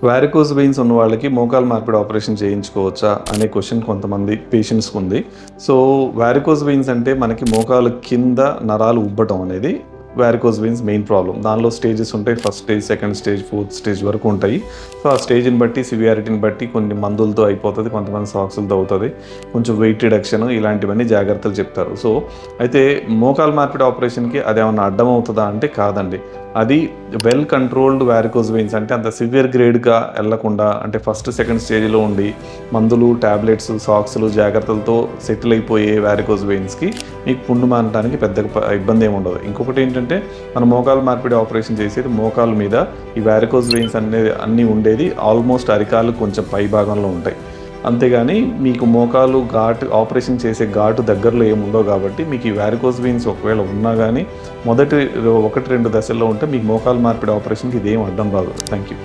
Varicose veins ఉన్న వాళ్ళకి మోకాలు మార్పిడి ఆపరేషన్ చేయించుకోవచ్చా అనే క్వశ్చన్ కొంతమంది పేషెంట్స్కి ఉంది. సో వారికోస్ వెయిన్స్ అంటే మనకి మోకాలు కింద నరాలు ఉబ్బటం అనేది వారికోస్ వెయిన్స్ మెయిన్ ప్రాబ్లం. దానిలో స్టేజెస్ ఉంటాయి. First stage, second stage, fourth stage వరకు ఉంటాయి. సో ఆ స్టేజ్ని బట్టి, సివియారిటీని బట్టి కొన్ని మందులతో అయిపోతుంది, కొంతమంది సాక్సులతో అవుతుంది, కొంచెం వెయిట్ రిడక్షన్ ఇలాంటివన్నీ జాగ్రత్తలు చెప్తారు. సో అయితే మోకాలు మార్పిడి ఆపరేషన్కి అదేమన్నా అడ్డం అవుతుందా అంటే కాదండి. అది వెల్ కంట్రోల్డ్ వారికోస్ వెయిన్స్ అంటే అంత సివియర్ గ్రేడ్గా వెళ్లకుండా, అంటే ఫస్ట్ సెకండ్ స్టేజ్లో ఉండి మందులు, టాబ్లెట్స్, సాక్స్లు జాగ్రత్తలతో సెటిల్ అయిపోయే వారికోస్ వెయిన్స్కి మీకు పుండు మానడానికి పెద్దగా ఇబ్బంది ఏమి ఉండదు. ఇంకొకటి ఏంటంటే మన మోకాలు మార్పిడి ఆపరేషన్ చేసేది మోకాలు మీద ఈ వారికోస్ వెయిన్స్ అనేది అన్నీ ఉండేది ఆల్మోస్ట్ అరికాలు కొంచెం పై భాగంలో ఉంటాయి. అంతేగాని మీకు మోకాలు ఘాటు ఆపరేషన్ చేసే ఘాటు దగ్గరలో ఏముండవు కాబట్టి మీకు ఈ వారికోస్ వెయిన్స్ ఒకవేళ ఉన్నా కానీ మొదటి 1-2 దశల్లో ఉంటే మీకు మోకాలు మార్పిడి ఆపరేషన్కి ఇదేం అడ్డం రాదు. Thank you.